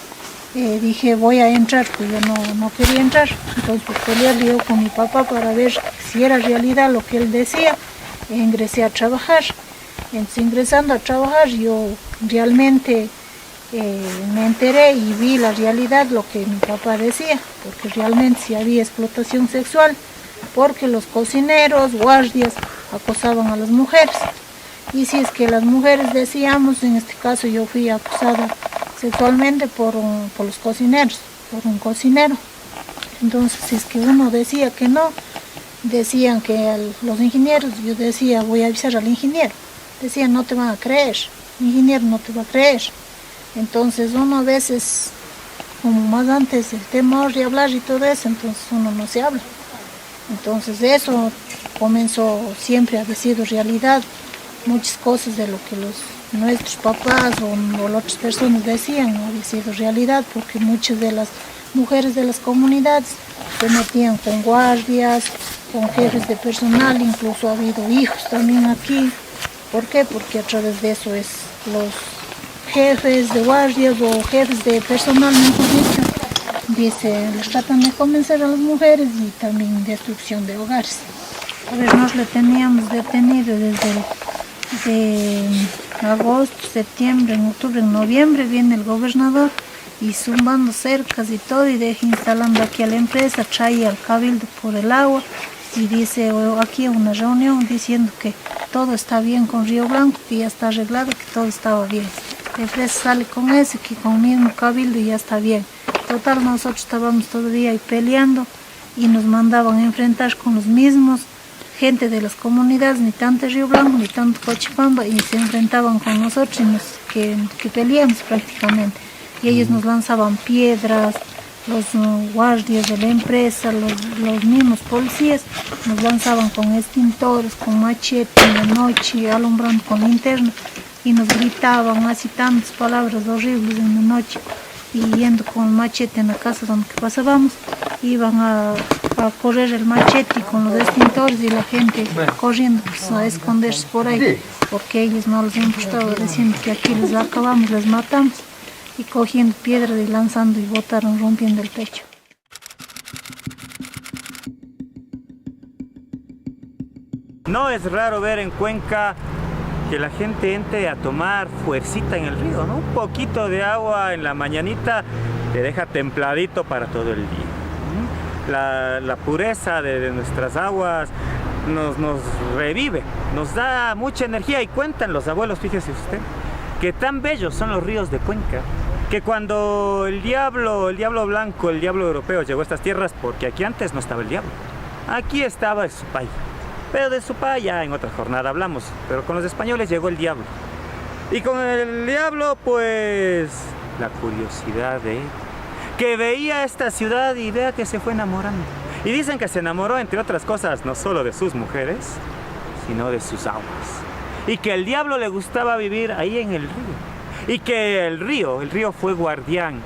[SPEAKER 15] dije voy a entrar, porque yo no quería entrar. Entonces por pelear yo con mi papá para ver si era realidad lo que él decía, ingresé a trabajar. Entonces ingresando a trabajar yo realmente me enteré y vi la realidad, lo que mi papá decía, porque realmente sí había explotación sexual, porque los cocineros, guardias acosaban a las mujeres. Y si es que las mujeres decíamos, en este caso yo fui acusada sexualmente por los cocineros, por un cocinero. Entonces, si es que uno decía que no, decían que los ingenieros, yo decía, voy a avisar al ingeniero. Decían, no te van a creer, el ingeniero no te va a creer. Entonces, uno a veces, como más antes, el temor de hablar y todo eso, entonces uno no se habla. Entonces eso comenzó siempre a decir realidad. Muchas cosas de lo que nuestros papás o las otras personas decían no había sido realidad, porque muchas de las mujeres de las comunidades se metían con guardias, con jefes de personal, incluso ha habido hijos también aquí. ¿Por qué? Porque a través de eso es los jefes de guardias o jefes de personal, mejor dicho, les tratan de convencer a las mujeres y también destrucción de hogares. A ver, nos le teníamos detenido desde agosto, septiembre, en octubre, en noviembre viene el gobernador y zumbando cercas y todo y deja instalando aquí a la empresa, trae al cabildo por el agua y dice aquí una reunión diciendo que todo está bien con Río Blanco, que ya está arreglado, que todo estaba bien. La empresa sale con eso, que con el mismo cabildo ya está bien. Total, nosotros estábamos todavía ahí peleando y nos mandaban a enfrentar con los mismos gente de las comunidades, ni tanto Río Blanco ni tanto Cochipamba, y se enfrentaban con nosotros y que peleamos prácticamente. Y ellos nos lanzaban piedras, los guardias de la empresa, los mismos policías, nos lanzaban con extintores, con machete en la noche, alumbrando con linterna, y nos gritaban así tantas palabras horribles en la noche. Y yendo con el machete en la casa donde pasábamos, iban a correr el machete con los extintores y la gente corriendo pues, a esconderse por ahí, porque ellos no les importaba, diciendo que aquí les acabamos, les matamos, y cogiendo piedras y lanzando y botaron, rompiendo el techo.
[SPEAKER 7] No es raro ver en Cuenca que la gente entre a tomar fuercita en el río, ¿no? Un poquito de agua en la mañanita te deja templadito para todo el día. La pureza de nuestras aguas nos revive, nos da mucha energía, y cuentan los abuelos, fíjese usted, que tan bellos son los ríos de Cuenca, que cuando el diablo blanco, el diablo europeo llegó a estas tierras, porque aquí antes no estaba el diablo, aquí estaba el Supay. Pero de Supay ya en otra jornada hablamos, pero con los españoles llegó el diablo. Y con el diablo, pues, la curiosidad de él, que veía esta ciudad y vea que se fue enamorando. Y dicen que se enamoró, entre otras cosas, no solo de sus mujeres, sino de sus aguas. Y que el diablo le gustaba vivir ahí en el río. Y que el río fue guardián,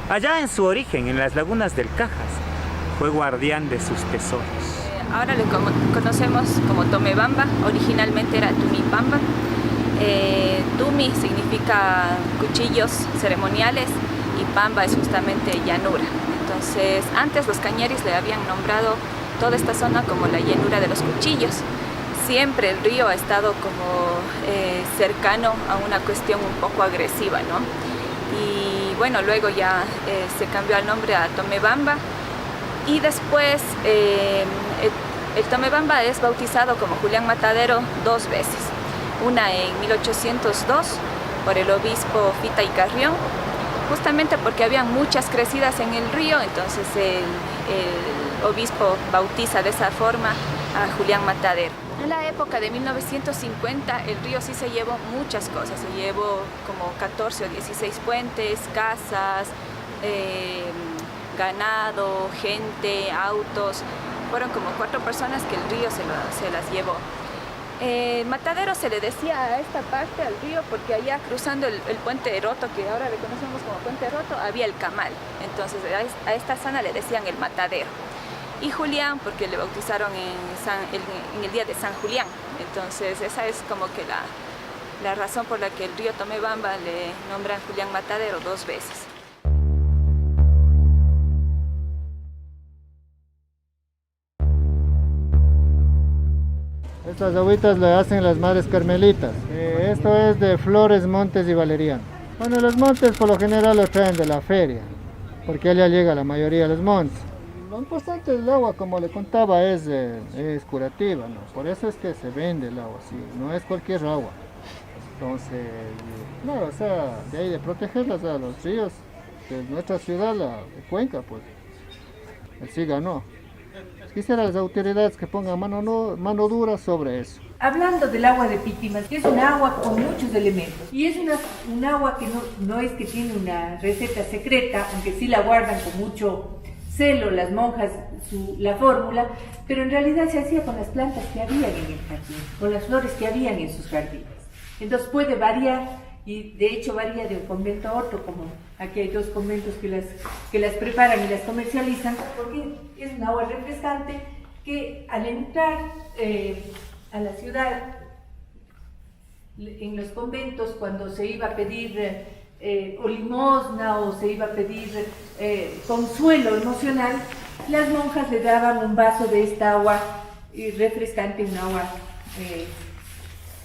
[SPEAKER 7] allá en su origen, en las lagunas del Cajas, fue guardián de sus tesoros.
[SPEAKER 21] Ahora le conocemos como Tomebamba, originalmente era Tumipamba. Tumi significa cuchillos ceremoniales y Pamba es justamente llanura. Entonces, antes los cañeris le habían nombrado toda esta zona como la llanura de los cuchillos. Siempre el río ha estado como cercano a una cuestión un poco agresiva, ¿no? Y bueno, luego ya se cambió el nombre a Tomebamba. Y después el Tomebamba es bautizado como Julián Matadero 2 veces. Una en 1802 por el obispo Fita y Carrión, justamente porque había muchas crecidas en el río, entonces el obispo bautiza de esa forma a Julián Matadero. En la época de 1950 el río sí se llevó muchas cosas, se llevó como 14 o 16 puentes, casas, ganado, gente, autos. Fueron como 4 personas que el río se las llevó. Matadero se le decía a esta parte al río porque allá cruzando el puente Roto, que ahora reconocemos como puente Roto, había el camal. Entonces a esta zona le decían el Matadero. Y Julián porque le bautizaron en el día de San Julián. Entonces esa es como que la razón por la que el río Tomebamba le nombran Julián Matadero 2 veces.
[SPEAKER 22] Estas agüitas le hacen las madres carmelitas. Esto es de Flores, Montes y Valeriano. Bueno, los montes por lo general los traen de la feria, porque allá llega la mayoría de los montes. Lo importante del agua, como le contaba, es curativa, ¿no? Por eso es que se vende el agua, ¿sí? No es cualquier agua. Entonces, no, o sea, de ahí de protegerlas a los ríos de nuestra ciudad, la de Cuenca, pues, sí ganó. Quisiera las autoridades que pongan mano dura sobre eso.
[SPEAKER 23] Hablando del agua de Pítimas, que es un agua con muchos elementos y es un agua que no es que tiene una receta secreta, aunque sí la guardan con mucho celo las monjas la fórmula, pero en realidad se hacía con las plantas que habían en el jardín, con las flores que habían en sus jardines. Entonces puede variar, y de hecho varía de un convento a otro, como aquí hay 2 conventos que las preparan y las comercializan, porque es un agua refrescante que al entrar a la ciudad, en los conventos, cuando se iba a pedir o limosna o se iba a pedir consuelo emocional, las monjas le daban un vaso de esta agua refrescante, un agua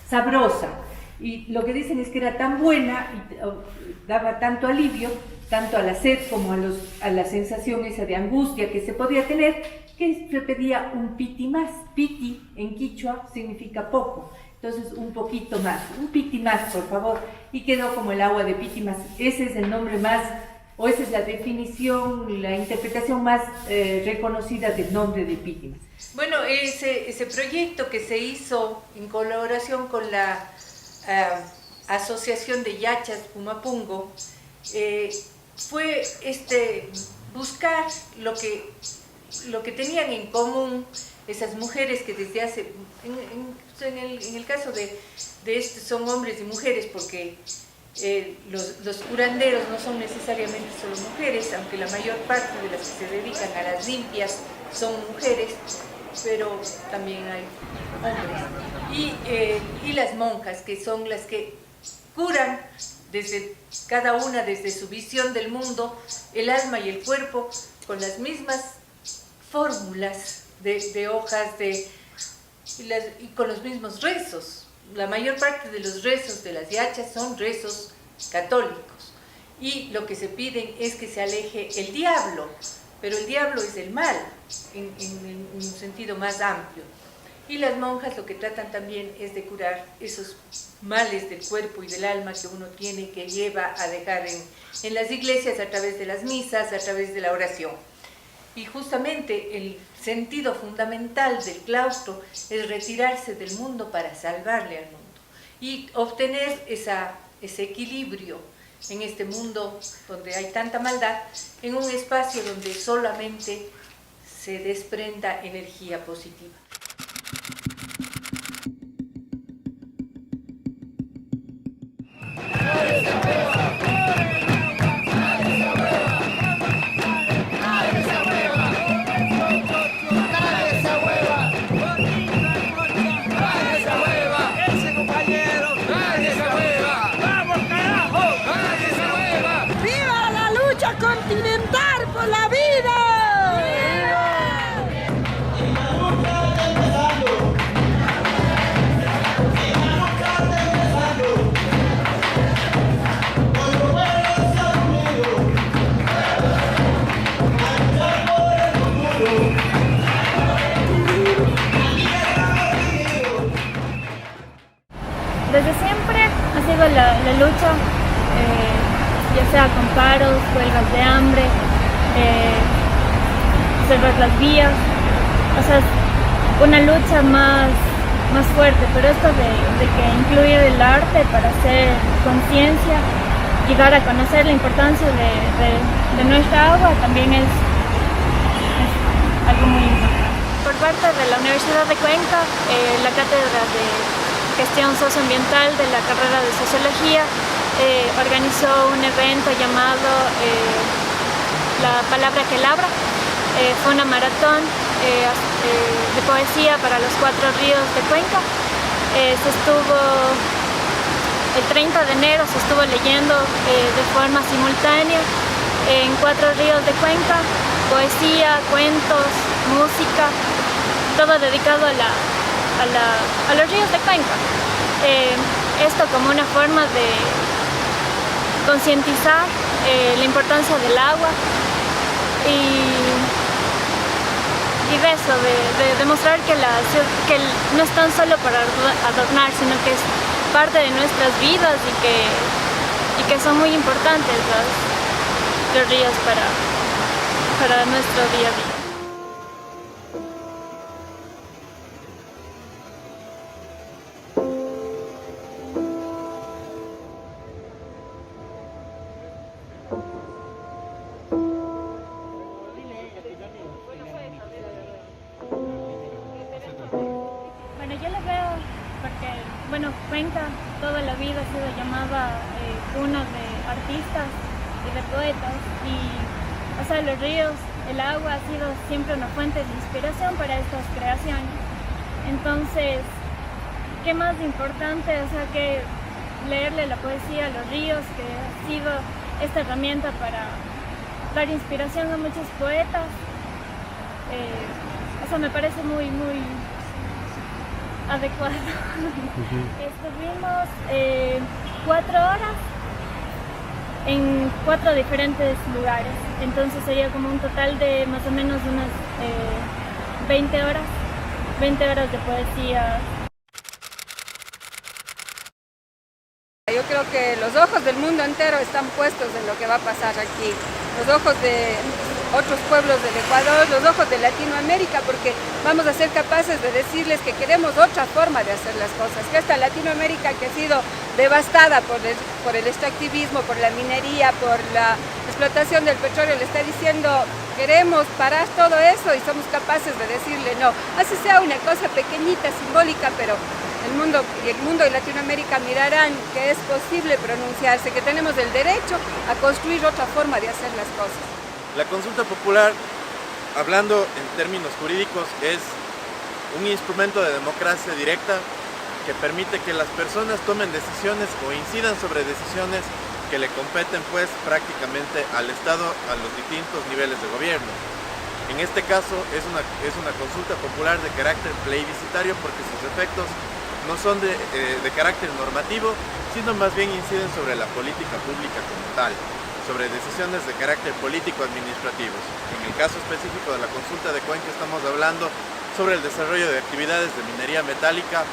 [SPEAKER 23] sabrosa. Y lo que dicen es que era tan buena y daba tanto alivio, tanto a la sed como a la sensación esa de angustia que se podía tener, que se pedía un piti más. Piti en quichua significa poco. Entonces, un poquito más, un piti más, por favor, y quedó como el agua de piti más. Ese es el nombre más, o esa es la definición, la interpretación más reconocida del nombre de piti más. Bueno, ese proyecto que se hizo en colaboración con la Asociación de Yachas Pumapungo fue buscar lo que tenían en común esas mujeres que desde hace, en el caso de estos son hombres y mujeres, porque los curanderos no son necesariamente solo mujeres, aunque la mayor parte de las que se dedican a las limpias son mujeres, pero también hay hombres. Y las monjas, que son las que curan cada una desde su visión del mundo, el alma y el cuerpo, con las mismas fórmulas de hojas y con los mismos rezos. La mayor parte de los rezos de las yachas son rezos católicos, y lo que se piden es que se aleje el diablo, pero el diablo es el mal en un sentido más amplio. Y las monjas lo que tratan también es de curar esos males del cuerpo y del alma que uno tiene, que lleva a dejar en las iglesias a través de las misas, a través de la oración. Y justamente el sentido fundamental del claustro es retirarse del mundo para salvarle al mundo y obtener ese equilibrio en este mundo donde hay tanta maldad, en un espacio donde solamente se desprenda energía positiva.
[SPEAKER 1] Continental por la vida.
[SPEAKER 12] Desde siempre ha sido la lucha, ya sea con paros, huelgas de hambre, cerrar las vías, o sea, es una lucha más fuerte, pero esto de que incluir el arte para hacer conciencia, llegar a conocer la importancia de nuestra agua también es algo muy importante. Por parte de la Universidad de Cuenca, la cátedra de Gestión Socioambiental de la carrera de Sociología organizó un evento llamado La Palabra que Labra. Fue una maratón de poesía para los 4 ríos de Cuenca. El 30 de enero se estuvo leyendo de forma simultánea en 4 ríos de Cuenca, poesía, cuentos, música, todo dedicado a los ríos de Cuenca. Esto como una forma de concientizar la importancia del agua y de eso, de demostrar que no es tan solo para adornar, sino que es parte de nuestras vidas y que son muy importantes los ríos para nuestro día a día. Bueno, Cuenca toda la vida ha sido llamada cuna de artistas y de poetas y, o sea, los ríos, el agua ha sido siempre una fuente de inspiración para estas creaciones. Entonces, ¿qué más importante? O sea, que leerle la poesía a los ríos, que ha sido esta herramienta para dar inspiración a muchos poetas. O sea, me parece muy adecuado. Estuvimos 4 horas en 4 diferentes lugares, entonces sería como un total de más o menos unas 20 horas de poesía.
[SPEAKER 18] Yo creo que los ojos del mundo entero están puestos en lo que va a pasar aquí. Los ojos de otros pueblos del Ecuador, los ojos de Latinoamérica, porque vamos a ser capaces de decirles que queremos otra forma de hacer las cosas, que esta Latinoamérica que ha sido devastada por el extractivismo, por la minería, por la explotación del petróleo, le está diciendo queremos parar todo eso y somos capaces de decirle no. Así sea una cosa pequeñita, simbólica, pero el mundo y Latinoamérica mirarán que es posible pronunciarse, que tenemos el derecho a construir otra forma de hacer las cosas.
[SPEAKER 2] La consulta popular, hablando en términos jurídicos, es un instrumento de democracia directa que permite que las personas tomen decisiones o incidan sobre decisiones que le competen pues prácticamente al Estado a los distintos niveles de gobierno. En este caso es una consulta popular de carácter plebiscitario porque sus efectos no son de carácter normativo, sino más bien inciden sobre la política pública como tal, sobre decisiones de carácter político-administrativos. En el caso específico de la consulta de Cuenca estamos hablando sobre el desarrollo de actividades de minería metálica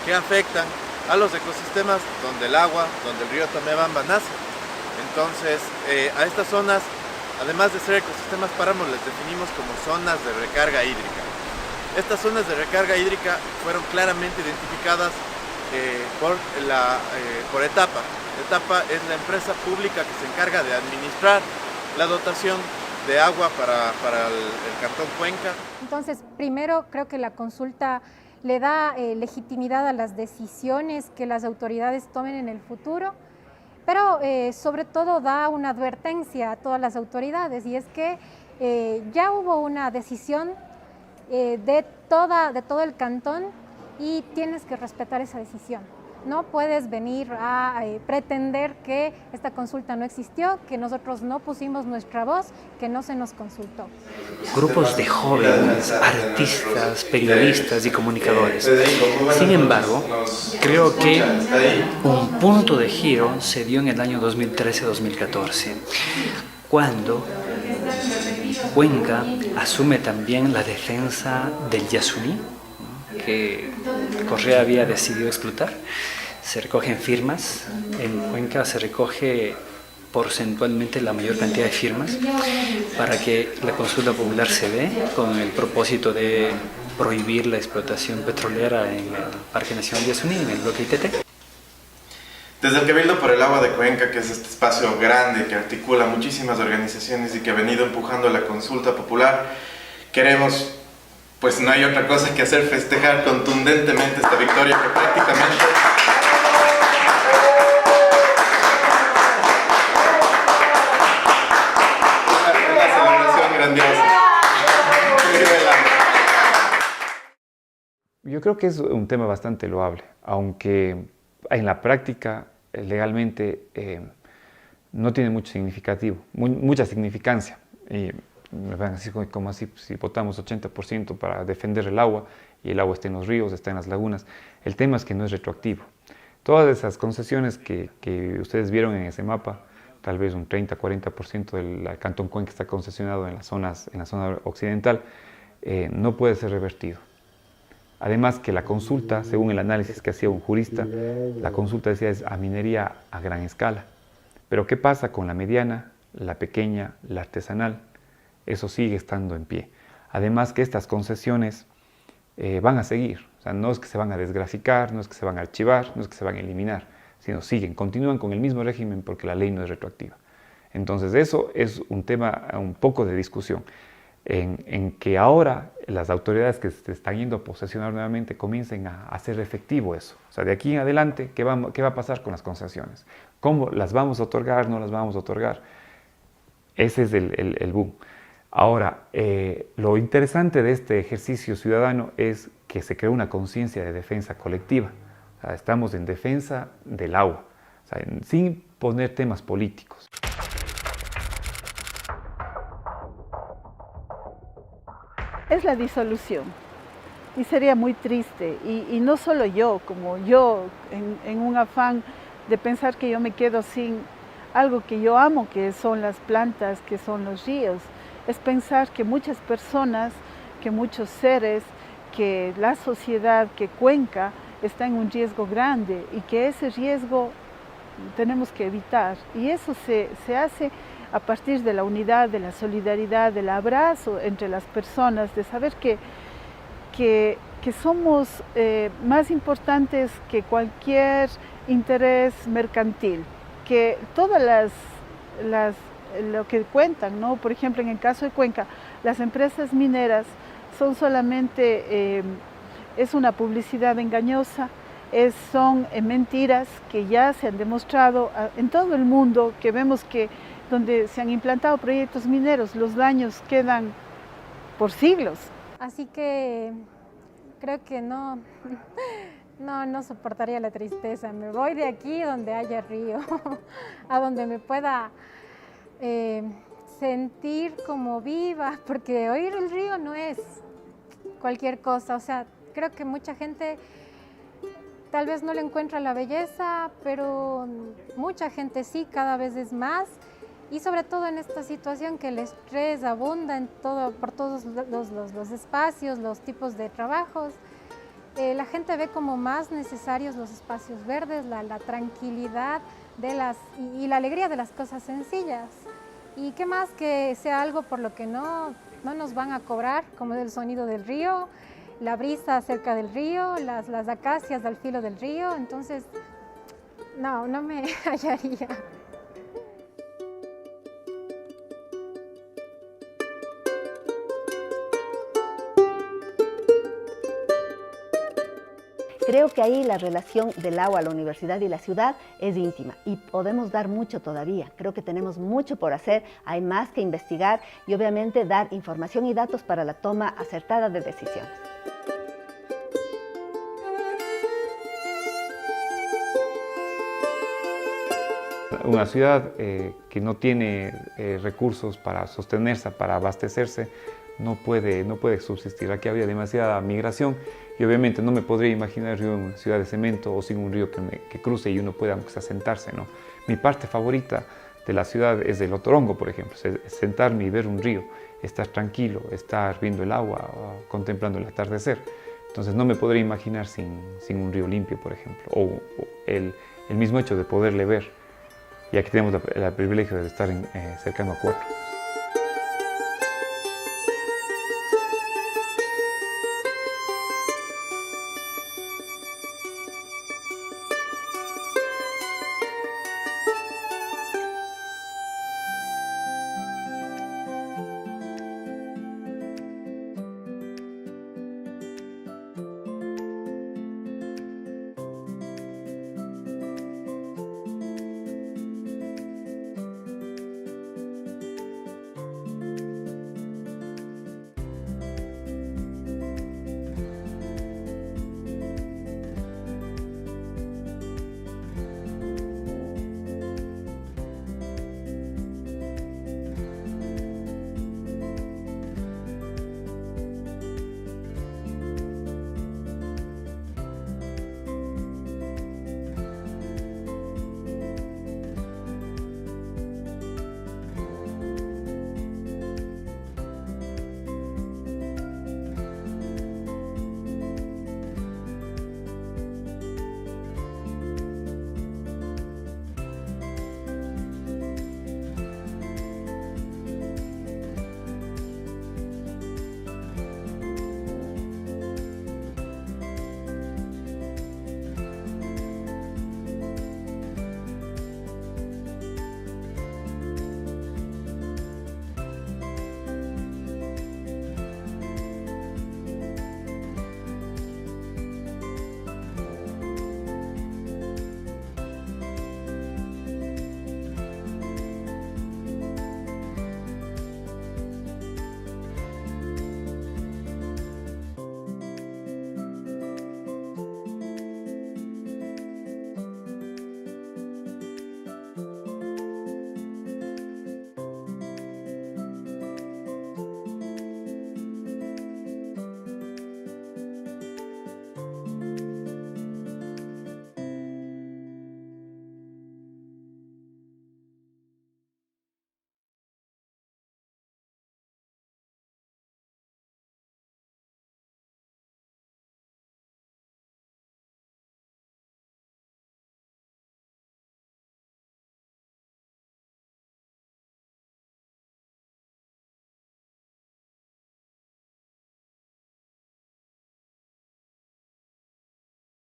[SPEAKER 2] que afectan a los ecosistemas donde el agua, donde el río Tomebamba nace. Entonces, a estas zonas, además de ser ecosistemas páramos, les definimos como zonas de recarga hídrica. Estas zonas de recarga hídrica fueron claramente identificadas por Etapa. Etapa es la empresa pública que se encarga de administrar la dotación de agua para el Cantón Cuenca.
[SPEAKER 3] Entonces, primero creo que la consulta le da legitimidad a las decisiones que las autoridades tomen en el futuro, pero sobre todo da una advertencia a todas las autoridades, y es que ya hubo una decisión de todo el cantón y tienes que respetar esa decisión. No puedes venir a pretender que esta consulta no existió, que nosotros no pusimos nuestra voz, que no se nos consultó.
[SPEAKER 10] Grupos de jóvenes, artistas, periodistas y comunicadores. Sin embargo, creo que un punto de giro se dio en el año 2013-2014, cuando Cuenca asume también la defensa del Yasuní, que Correa había decidido explotar. Se recogen firmas, en Cuenca se recoge porcentualmente la mayor cantidad de firmas para que la consulta popular se dé con el propósito de prohibir la explotación petrolera en el Parque Nacional de Yasuní, en el bloque ITT.
[SPEAKER 8] Desde el Cabildo por el Agua de Cuenca, que es este espacio grande que articula muchísimas organizaciones y que ha venido empujando la consulta popular, queremos, pues no hay otra cosa que hacer festejar contundentemente esta victoria que prácticamente una celebración grandiosa.
[SPEAKER 9] Yo creo que es un tema bastante loable, aunque en la práctica legalmente no tiene mucha significancia. Y me van a decir, como así, si votamos 80% para defender el agua y el agua está en los ríos, está en las lagunas. El tema es que no es retroactivo. Todas esas concesiones que ustedes vieron en ese mapa, tal vez un 30-40% del Cantón Cuenca está concesionado en la zona occidental, no puede ser revertido. Además que la consulta, según el análisis que hacía un jurista, la consulta decía es a minería a gran escala. Pero ¿qué pasa con la mediana, la pequeña, la artesanal? Eso sigue estando en pie. Además que estas concesiones van a seguir. O sea, no es que se van a desgraficar, no es que se van a archivar, no es que se van a eliminar, sino siguen, continúan con el mismo régimen porque la ley no es retroactiva. Entonces eso es un tema un poco de discusión. en que ahora las autoridades que se están yendo a posesionar nuevamente comiencen a hacer efectivo eso. O sea, de aquí en adelante, ¿qué va a pasar con las concesiones? ¿Cómo las vamos a otorgar, no las vamos a otorgar? Ese es el boom. Ahora, lo interesante de este ejercicio ciudadano es que se creó una conciencia de defensa colectiva. O sea, estamos en defensa del agua, o sea, sin poner temas políticos.
[SPEAKER 11] Es la disolución y sería muy triste y no solo yo, como yo en un afán de pensar que yo me quedo sin algo que yo amo, que son las plantas, que son los ríos, es pensar que muchas personas, que muchos seres, que la sociedad, que Cuenca está en un riesgo grande y que ese riesgo tenemos que evitar y eso se hace a partir de la unidad, de la solidaridad, del abrazo entre las personas, de saber que somos más importantes que cualquier interés mercantil, que todas lo que cuentan, ¿no? Por ejemplo, en el caso de Cuenca, las empresas mineras son solamente, es una publicidad engañosa, son mentiras que ya se han demostrado en todo el mundo, que vemos que donde se han implantado proyectos mineros, los daños quedan por siglos.
[SPEAKER 3] Así que creo que no soportaría la tristeza. Me voy de aquí donde haya río, a donde me pueda sentir como viva, porque oír el río no es cualquier cosa. O sea, creo que mucha gente tal vez no le encuentra la belleza, pero mucha gente sí, cada vez es más. Y sobre todo en esta situación que el estrés abunda por todos los espacios, los tipos de trabajos, la gente ve como más necesarios los espacios verdes, la tranquilidad y la alegría de las cosas sencillas. Y qué más que sea algo por lo que no nos van a cobrar, como es el sonido del río, la brisa cerca del río, las acacias al filo del río. Entonces, no me hallaría.
[SPEAKER 17] Creo que ahí la relación del agua, la universidad y la ciudad es íntima y podemos dar mucho todavía. Creo que tenemos mucho por hacer, hay más que investigar y obviamente dar información y datos para la toma acertada de decisiones.
[SPEAKER 9] Una ciudad que no tiene recursos para sostenerse, para abastecerse, no puede subsistir. Aquí habría demasiada migración y obviamente no me podría imaginar yo en una ciudad de cemento o sin un río que cruce y uno pueda aunque sea sentarse, ¿no? Mi parte favorita de la ciudad es el Otorongo, por ejemplo, es sentarme y ver un río, estar tranquilo, estar viendo el agua, contemplando el atardecer. Entonces no me podría imaginar sin un río limpio, por ejemplo, o el mismo hecho de poderle ver. Y aquí tenemos el privilegio de estar cercano a 4.